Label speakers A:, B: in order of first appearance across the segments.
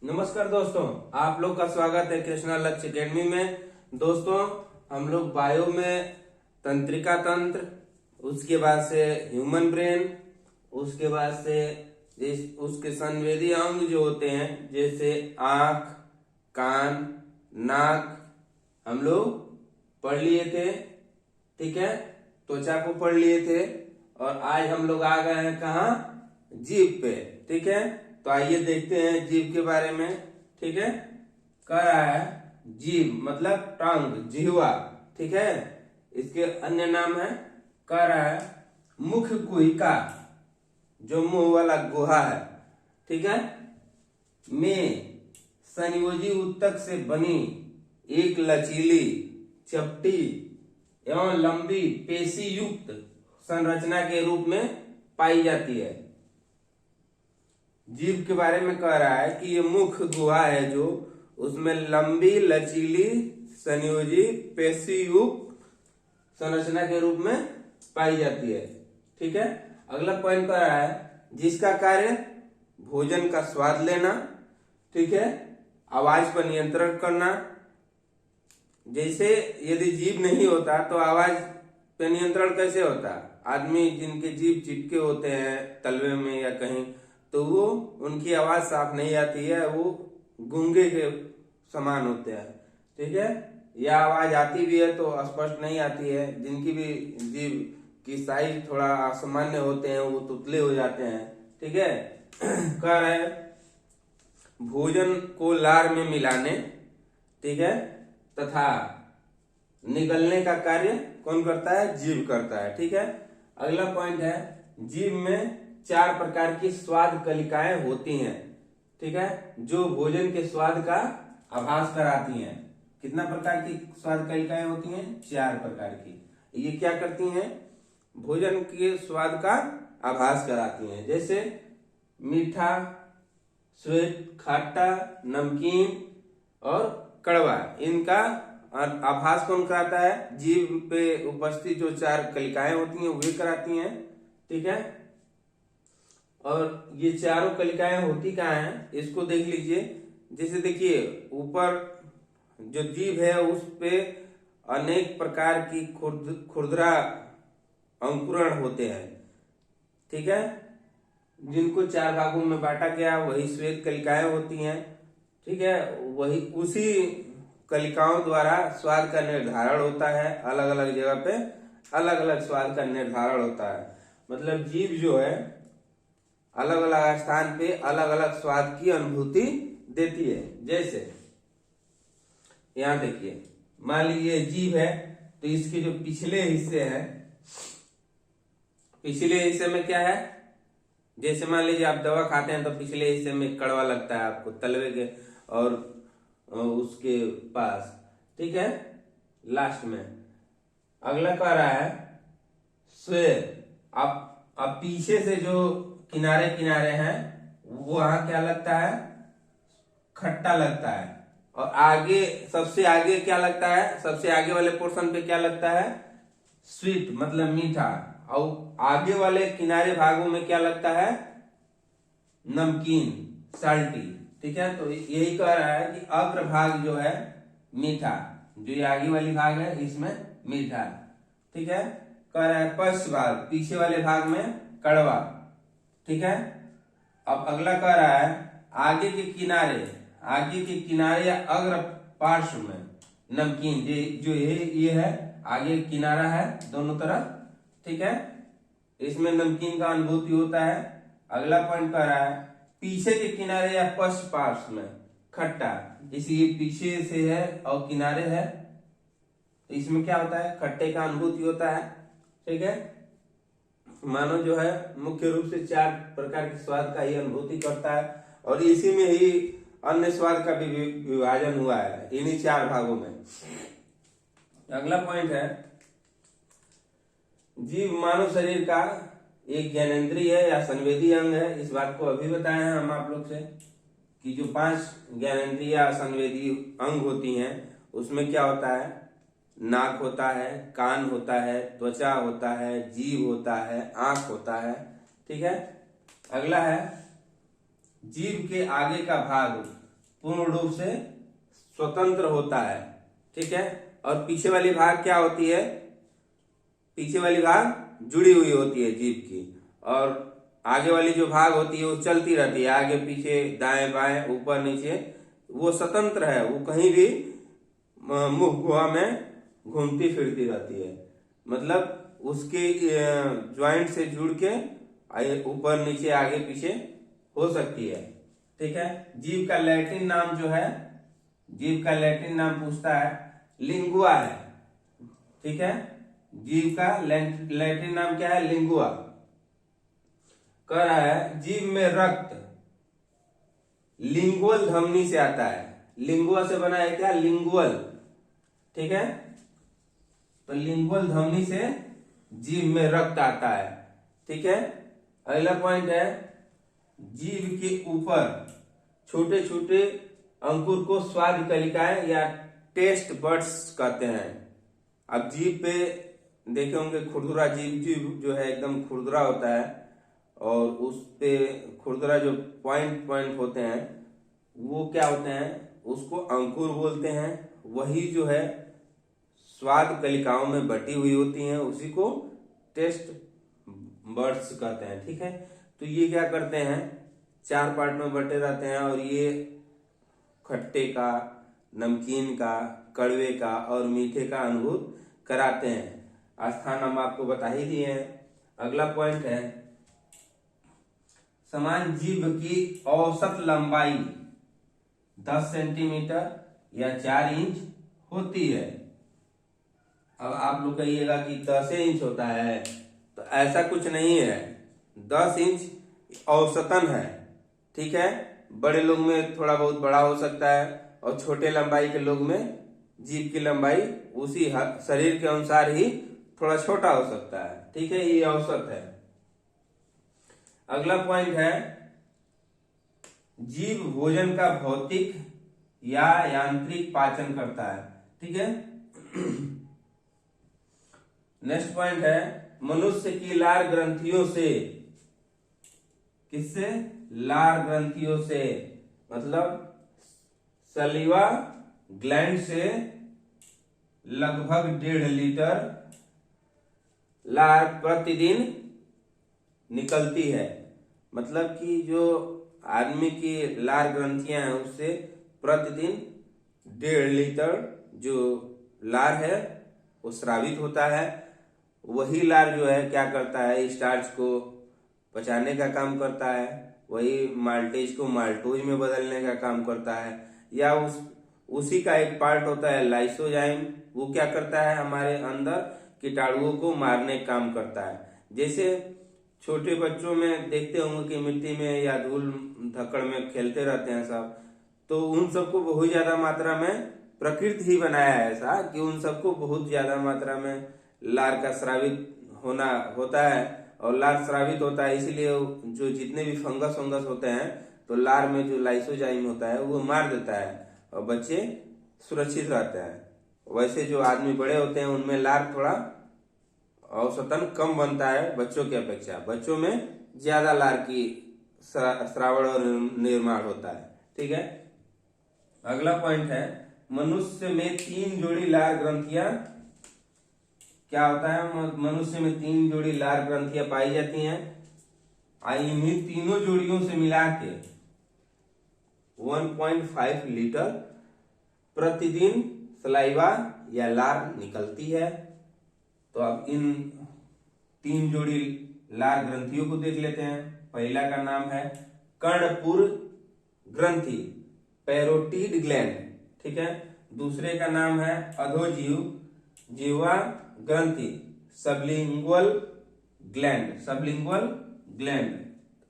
A: नमस्कार दोस्तों, आप लोग का स्वागत है कृष्णा लक्ष्य अकेडमी में। दोस्तों, हम लोग बायो में तंत्रिका तंत्र, उसके बाद से ह्यूमन ब्रेन, उसके बाद से उसके संवेदी अंग जो होते हैं जैसे आंख, कान, नाक, हम लोग पढ़ लिए थे। ठीक है, त्वचा को पढ़ लिए थे और आज हम लोग आ गए हैं कहाँ? जीभ पे। ठीक है, तो आइए देखते हैं जीभ के बारे में। ठीक है, कह रहा है जीभ मतलब टंग, जिह्वा। ठीक है, इसके अन्य नाम है, कह रहा है मुख गुहिका, जो मुंह वाला गुहा है। ठीक है, में संयोजी ऊतक से बनी एक लचीली, चपटी एवं लंबी पेशी युक्त संरचना के रूप में पाई जाती है। जीभ के बारे में कह रहा है कि ये मुख गुहा है जो उसमें लंबी लचीली संयोजी पेशी युक्त संरचना के रूप में पाई जाती है। ठीक है, अगला पॉइंट कह रहा है जिसका कार्य भोजन का स्वाद लेना। ठीक है, आवाज पर नियंत्रण करना। जैसे यदि जीभ नहीं होता तो आवाज पे नियंत्रण कैसे होता? आदमी जिनके जीभ चिपके होते हैं तलवे में या कहीं, तो वो उनकी आवाज साफ नहीं आती है, वो गूंगे के समान होते हैं। ठीक है, या आवाज आती भी है तो स्पष्ट नहीं आती है। जिनकी भी जीभ की साइज थोड़ा असामान्य होते हैं वो तुतले हो जाते हैं। ठीक है, कह रहे हैं भोजन को लार में मिलाने, ठीक है, तथा निगलने का कार्य कौन करता है? जीभ करता है। ठीक है, अगला पॉइंट है जीभ में 4 प्रकार की स्वाद कलिकाएं होती हैं। ठीक है, जो भोजन के स्वाद का आभास कराती हैं। कितना प्रकार की स्वाद कलिकाएं होती हैं? 4 प्रकार की। ये क्या करती हैं? भोजन के स्वाद का आभास कराती हैं। जैसे मीठा, स्वीट, खट्टा, नमकीन और कड़वा। इनका आभास कौन कराता है? जीभ पे उपस्थित जो 4 कलिकाएं होती हैं वे कराती हैं। ठीक है, और ये चारों कलिकाएं होती कहाँ हैं इसको देख लीजिए। जैसे देखिए ऊपर जो जीभ है उस पे अनेक प्रकार की खुरदरा अंकुरण होते हैं। ठीक है, जिनको 4 भागों में बांटा गया, वही श्वेत कलिकाएं होती हैं। ठीक है, वही उसी कलिकाओं द्वारा स्वाद का निर्धारण होता है। अलग अलग जगह पे अलग अलग स्वाद का निर्धारण होता है। मतलब जीभ जो है अलग अलग स्थान पे अलग अलग स्वाद की अनुभूति देती है। जैसे यहां देखिए, मान लीजिए जीभ है तो इसके जो पिछले हिस्से हैं, पिछले हिस्से में क्या है? जैसे मान लीजिए आप दवा खाते हैं तो पिछले हिस्से में कड़वा लगता है आपको, तलवे के और उसके पास। ठीक है, लास्ट में अगला कह रहा है स्वेद। अब पीछे से जो किनारे किनारे हैं वहां क्या लगता है? खट्टा लगता है। और आगे, सबसे आगे क्या लगता है? सबसे आगे वाले पोर्शन पे क्या लगता है? स्वीट मतलब मीठा। और आगे वाले किनारे भागों में क्या लगता है? नमकीन, साल्टी। ठीक है, तो यही कह रहा है कि अग्र भाग जो है मीठा, जो ये आगे वाली भाग है इसमें मीठा। ठीक है, कह रहा है पश्च भाग, पीछे वाले भाग में कड़वा। ठीक है, अब अगला कह रहा है आगे के किनारे, आगे के किनारे या अग्र पार्श्व में नमकीन। जो ये है आगे किनारा है दोनों तरफ। ठीक है, इसमें नमकीन का अनुभूति होता है। अगला पॉइंट कह रहा है पीछे के किनारे या पश्च पार्श्व में खट्टा। इसलिए पीछे से है और किनारे है तो इसमें क्या होता है? खट्टे का अनुभूति होता है। ठीक है, मानव जो है मुख्य रूप से 4 प्रकार के स्वाद का ही अनुभूति करता है और इसी में ही अन्य स्वाद का भी विभाजन हुआ है, इन्हीं 4 भागों में। अगला पॉइंट है जीभ मानव शरीर का एक ज्ञानेंद्रिय है या संवेदी अंग है। इस बात को अभी बताए हैं हम आप लोग से कि जो 5 ज्ञानेंद्रिय या संवेदी अंग होती हैं उसमें क्या होता है? नाक होता है, कान होता है, त्वचा होता है, जीभ होता है, आंख होता है। ठीक है, अगला है जीभ के आगे का भाग पूर्ण रूप से स्वतंत्र होता है, ठीक है। और पीछे वाली भाग क्या होती है, पीछे वाली भाग जुड़ी हुई होती है जीभ की, और आगे वाली जो भाग होती है वो चलती रहती है, आगे पीछे दाएं बाएं ऊपर नीचे, वो स्वतंत्र है, वो कहीं भी मुख गुहा में घूमती फिरती रहती है। मतलब उसके ज्वाइंट से जुड़ के ऊपर नीचे आगे पीछे हो सकती है, ठीक है। जीभ का लैटिन नाम जो है, जीभ का लैटिन नाम पूछता है, लिंगुआ है, ठीक है। जीभ का लैटिन नाम क्या है, लिंगुआ। कह रहा है जीभ में रक्त लिंगुअल धमनी से आता है, लिंगुआ से बना है क्या, लिंगुअल, ठीक है। तो लिंगुअल धमनी से जीभ में रक्त आता है, ठीक है। अगला पॉइंट है, जीभ के ऊपर छोटे छोटे अंकुर को स्वाद कलिकाएं या टेस्ट बड्स कहते हैं। अब जीभ पे देखे होंगे खुरदुरा, जीभ जो है एकदम खुरदुरा होता है, और उस पे खुरदुरा जो पॉइंट पॉइंट होते हैं वो क्या होते हैं, उसको अंकुर बोलते हैं। वही जो है स्वाद कलिकाओं में बटी हुई होती हैं, उसी को टेस्ट बर्ड्स कहते हैं, ठीक है। तो ये क्या करते हैं, 4 पार्ट में बटे रहते हैं, और ये खट्टे का, नमकीन का, कड़वे का और मीठे का अनुभूत कराते हैं। स्थान हम आपको बता ही दिए हैं। अगला पॉइंट है, समान जीभ की औसत लंबाई 10 सेंटीमीटर या 4 इंच होती है। अब आप लोग कहिएगा कि 10 इंच होता है, तो ऐसा कुछ नहीं है, 10 इंच औसतन है, ठीक है। बड़े लोग में थोड़ा बहुत बड़ा हो सकता है, और छोटे लंबाई के लोग में जीभ की लंबाई उसी शरीर के अनुसार ही थोड़ा छोटा हो सकता है, ठीक है। ये औसत है। अगला पॉइंट है, जीभ भोजन का भौतिक या यांत्रिक पाचन करता है, ठीक है। नेक्स्ट पॉइंट है, मनुष्य की लार ग्रंथियों से, किससे, लार ग्रंथियों से, मतलब सलीवा ग्लैंड से लगभग 1.5 लीटर लार प्रतिदिन निकलती है। मतलब कि जो आदमी की लार ग्रंथियां हैं उससे प्रतिदिन 1.5 लीटर जो लार है वो स्रावित होता है। वही लार जो है क्या करता है, स्टार्च को पचाने का काम करता है, वही माल्टेज को माल्टोज में बदलने का काम करता है, या उसी का एक पार्ट होता है लाइसोजाइम, वो क्या करता है, हमारे अंदर कीटाणुओं को मारने का काम करता है। जैसे छोटे बच्चों में देखते होंगे कि मिट्टी में या धूल धक्कड़ में खेलते रहते हैं सब, तो उन सबको बहुत ज्यादा मात्रा में प्रकृति ही बनाया है ऐसा कि उन सबको बहुत ज्यादा मात्रा में लार का स्रावित होना होता है, और लार स्रावित होता है इसलिए जो जितने भी फंगस होते हैं तो लार में जो लाइसोजाइम होता है वो मार देता है और बच्चे सुरक्षित रहते हैं। वैसे जो आदमी बड़े होते हैं उनमें लार थोड़ा औसतन कम बनता है बच्चों की अपेक्षा, बच्चों में ज्यादा लार की स्रावण और निर्माण होता है, ठीक है। अगला पॉइंट है, मनुष्य में 3 जोड़ी लार ग्रंथियां, क्या होता है, मनुष्य में 3 जोड़ी लार ग्रंथियां पाई जाती हैं। इन्हीं तीनों जोड़ियों से मिला के 1.5 लीटर प्रतिदिन सलाइवा या लार निकलती है। तो अब इन 3 जोड़ी लार ग्रंथियों को देख लेते हैं। पहला का नाम है कर्णपुर ग्रंथि, पैरोटीड ग्लैंड, ठीक है। दूसरे का नाम है अधोजीव जीवा ग्रंथि, सबलिंगुअल ग्लैंड,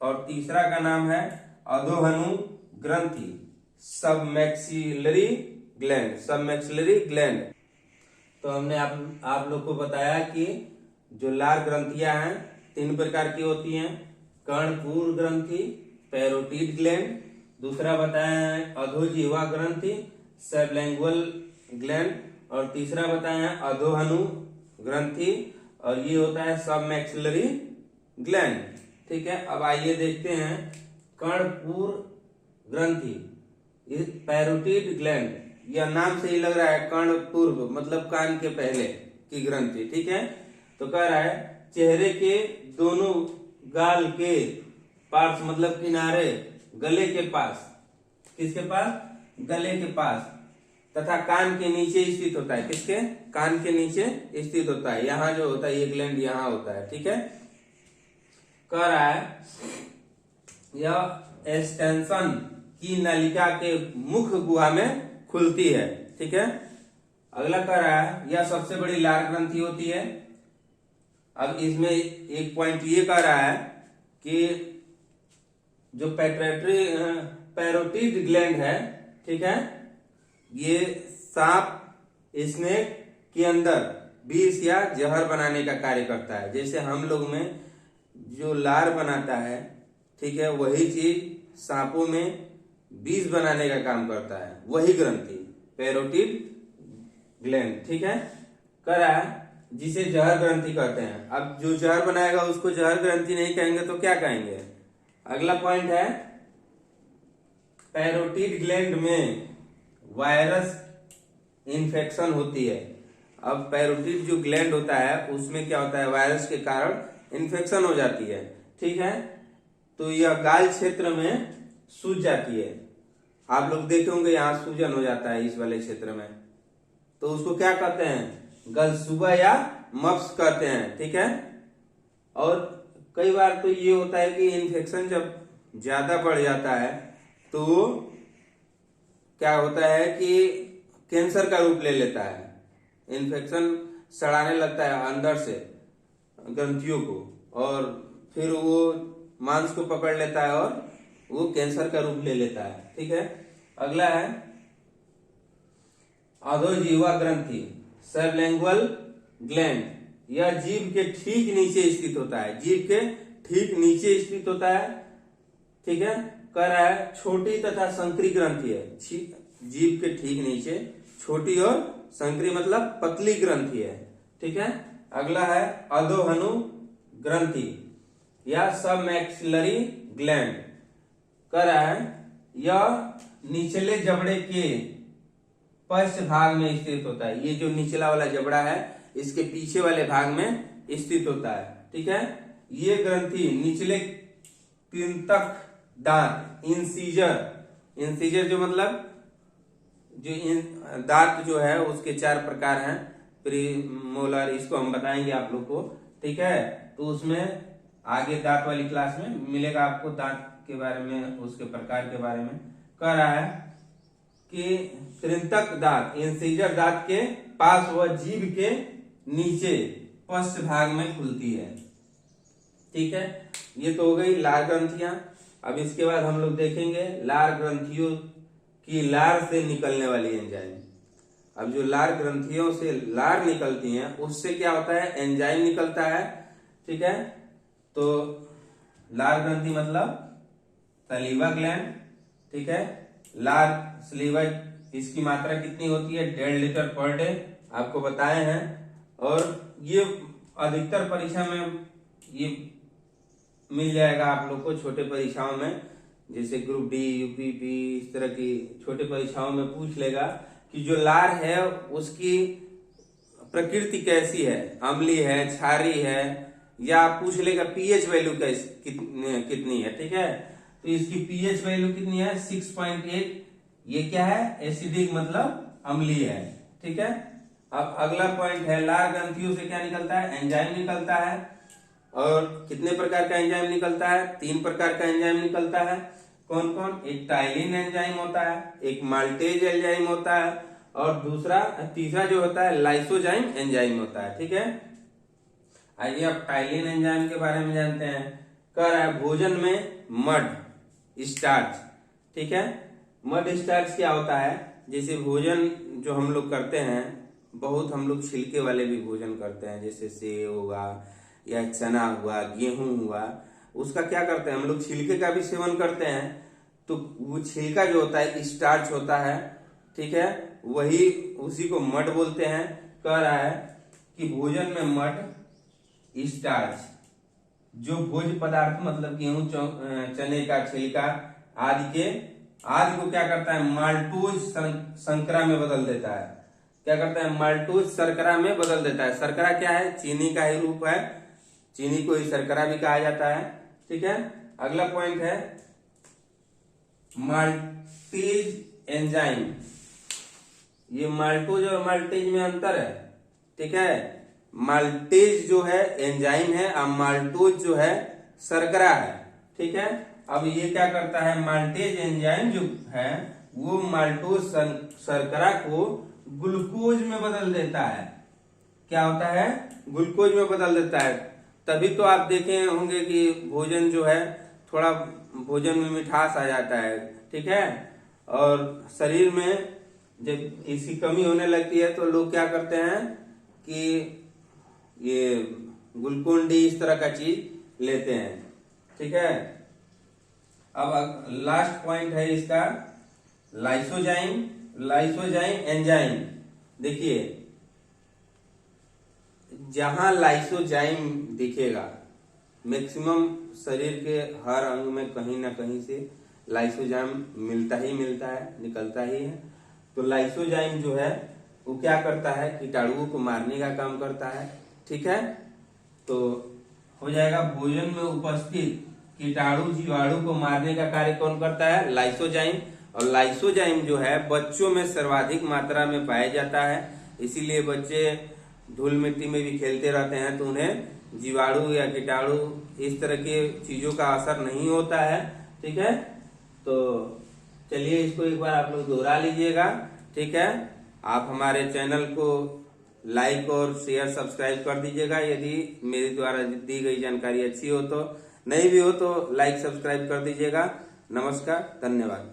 A: और तीसरा का नाम है अधोहनु ग्रंथि, सबमैक्सिलरी ग्लैंड। तो हमने आप लोग को बताया कि जो लार ग्रंथियां हैं 3 प्रकार की होती हैं, कर्णपुर ग्रंथि, पैरोटीड ग्लैंड, दूसरा बताया है अधोजीवा ग्रंथि, सबलिंगुअल ग्लैंड, और तीसरा बताया है अधोहनु ग्रंथि, और ये होता है सबमैक्सिलरी ग्लैंड, ठीक है। अब आइए देखते हैं कर्णपुर ग्रंथि, पैरोटिड ग्लैंड, यह नाम से ही लग रहा है कर्ण पूर्व मतलब कान के पहले की ग्रंथि, ठीक है। तो कह रहा है चेहरे के दोनों गाल के पार्श्व मतलब किनारे गले के पास, किसके पास, गले के पास, तथा कान के नीचे स्थित होता है, किसके, कान के नीचे स्थित होता है। यहाँ जो होता है ये ग्लैंड यहाँ होता है, ठीक है। कह रहा है यह एक्सटेंशन की नलिका के मुख गुहा में खुलती है, ठीक है। अगला कह रहा है यह सबसे बड़ी लार ग्रंथि होती है। अब इसमें एक पॉइंट ये कह रहा है कि जो पैरोटिड ग्लैंड है, ठीक है, ये सांप स्नेक के अंदर विष या जहर बनाने का कार्य करता है। जैसे हम लोग में जो लार बनाता है, ठीक है, वही चीज सांपों में विष बनाने का काम करता है, वही ग्रंथि पैरोटिड ग्लैंड, ठीक है। कह रहा है जिसे जहर ग्रंथि कहते हैं। अब जो जहर बनाएगा उसको जहर ग्रंथि नहीं कहेंगे तो क्या कहेंगे। अगला पॉइंट है पैरोटिड ग्लैंड में वायरस इन्फेक्शन होती है। अब पैरोटिड जो ग्लैंड होता है उसमें क्या होता है, वायरस के कारण इन्फेक्शन हो जाती है, ठीक है। तो यह गाल क्षेत्र में सूज जाती है। आप लोग देखे होंगे यहाँ सूजन हो जाता है इस वाले क्षेत्र में, तो उसको क्या कहते हैं, गलसुबा या मप्स कहते हैं, ठीक है। और कई बार तो ये होता है कि इन्फेक्शन जब ज्यादा बढ़ जाता है तो क्या होता है कि कैंसर का रूप ले लेता है। इन्फेक्शन सड़ाने लगता है अंदर से ग्रंथियों को और फिर वो मांस को पकड़ लेता है और वो कैंसर का रूप ले लेता है, ठीक है। अगला है अधोजीवा ग्रंथि सबलिंगुअल ग्लैंड। यह जीभ के ठीक नीचे स्थित होता है, जीभ के ठीक नीचे स्थित होता है, ठीक है। कह रहा है छोटी तथा संकरी ग्रंथि है, जीभ के ठीक नीचे छोटी और संकरी मतलब पतली ग्रंथि है, ठीक है। अगला है अधोहनु ग्रंथि या सब मैक्सिलरी ग्लैंड। कह रहा है यह निचले जबड़े के पश्च भाग में स्थित होता है। ये जो निचला वाला जबड़ा है इसके पीछे वाले भाग में स्थित होता है, ठीक है। ये ग्रंथि निचले कृंतक दांत इंसीजर जो मतलब जो दांत जो है उसके 4 प्रकार हैं, प्रीमोलर, इसको हम बताएंगे आप लोग को, ठीक है। तो उसमें आगे दांत वाली क्लास में मिलेगा आपको दांत के बारे में, उसके प्रकार के बारे में। कह रहा है कि कृंतक दांत इंसीजर दांत के पास व जीभ के नीचे पश्च भाग में खुलती है, ठीक है। ये तो हो गई लार ग्रंथियां। अब इसके बाद हम लोग देखेंगे लार ग्रंथियों की लार से निकलने वाली एंजाइम। अब जो लार ग्रंथियों से लार निकलती हैं उससे क्या होता है, एंजाइम निकलता है, ठीक है। तो लार ग्रंथि मतलब सलीवा ग्लैंड, ठीक है। लार सलीवा इसकी मात्रा कितनी होती है, 1.5 लीटर पर डे, आपको बताए हैं। और ये अधिकतर परीक्षा में ये मिल जाएगा आप लोग को, छोटे परीक्षाओं में जैसे ग्रुप डी, यूपीपी, इस तरह की छोटे परीक्षाओं में पूछ लेगा कि जो लार है उसकी प्रकृति कैसी है, अम्लीय है, क्षारीय है, या पूछ लेगा पीएच वैल्यू कितनी है, ठीक है। तो इसकी पीएच वैल्यू कितनी है, 6.8। ये क्या है, एसिडिक मतलब अम्लीय है, ठीक है। अब अगला पॉइंट है लार ग्रंथियों से क्या निकलता है, एंजाइम निकलता है। और कितने प्रकार का एंजाइम निकलता है, 3 प्रकार का एंजाइम निकलता है। कौन कौन, एक टाइलिन एंजाइम होता है, एक माल्टेज एंजाइम होता है, और तीसरा जो होता है लाइसोजाइम एंजाइम होता है, ठीक है। आइए अब टाइलिन एंजाइम के बारे में जानते हैं। कह रहा है भोजन में मड स्टार्च, ठीक है। मड स्टार्च क्या होता है, जैसे भोजन जो हम लोग करते हैं, बहुत हम लोग छिलके वाले भी भोजन करते हैं, जैसे सेव हुआ या चना हुआ, गेहूं हुआ, उसका क्या करते हैं हम लोग, छिलके का भी सेवन करते हैं। तो वो छिलका जो होता है स्टार्च होता है, ठीक है, वही उसी को मड बोलते हैं। कह रहा है कि भोजन में मड स्टार्च जो भोज्य पदार्थ मतलब गेहूं, चने का छिलका आदि के आदि को क्या करता है, माल्टोज शर्करा में बदल देता है। क्या करता है, माल्टोज शर्करा में बदल देता है। शर्करा क्या है, चीनी का ही रूप है, चीनी को ही शर्करा भी कहा जाता है। ठीक है, अगला पॉइंट है माल्टेज एंजाइम। ये माल्टोज और माल्टेज में अंतर है। ठीक है, माल्टेज जो है एंजाइम है और माल्टोज जो है शर्करा है। ठीक है, अब ये क्या करता है, माल्टेज एंजाइम जो है वो माल्टोज शर्करा को ग्लूकोज में बदल देता है। क्या होता है, ग्लूकोज में बदल देता है। तभी तो आप देखे होंगे कि भोजन जो है थोड़ा भोजन में मिठास आ जाता है। ठीक है, और शरीर में जब इसकी कमी होने लगती है तो लोग क्या करते हैं कि ये ग्लूकोन डी इस तरह का चीज लेते हैं। ठीक है, अब लास्ट पॉइंट है इसका लाइसोजाइम। लाइसोजाइम एंजाइम, देखिए जहां लाइसोजाइम दिखेगा मैक्सिमम शरीर के हर अंग में कहीं ना कहीं से लाइसोजाइम मिलता ही है, निकलता ही है। तो लाइसोजाइम जो है वो क्या करता है, कीटाणुओं को मारने का काम करता है। ठीक है, तो हो जाएगा भोजन में उपस्थित कीटाणु जीवाणु को मारने का कार्य कौन करता है, लाइसोजाइम। और लाइसोजाइम जो है बच्चों में सर्वाधिक मात्रा में पाया जाता है। इसीलिए बच्चे धूल मिट्टी में भी खेलते रहते हैं तो उन्हें जीवाणु या कीटाणु इस तरह के चीजों का असर नहीं होता है। ठीक है, तो चलिए इसको एक बार आप लोग दोहरा लीजिएगा। ठीक है, आप हमारे चैनल को लाइक और शेयर सब्सक्राइब कर दीजिएगा यदि मेरे द्वारा दी गई जानकारी अच्छी हो तो, नहीं भी हो तो लाइक सब्सक्राइब कर दीजिएगा। नमस्कार, धन्यवाद।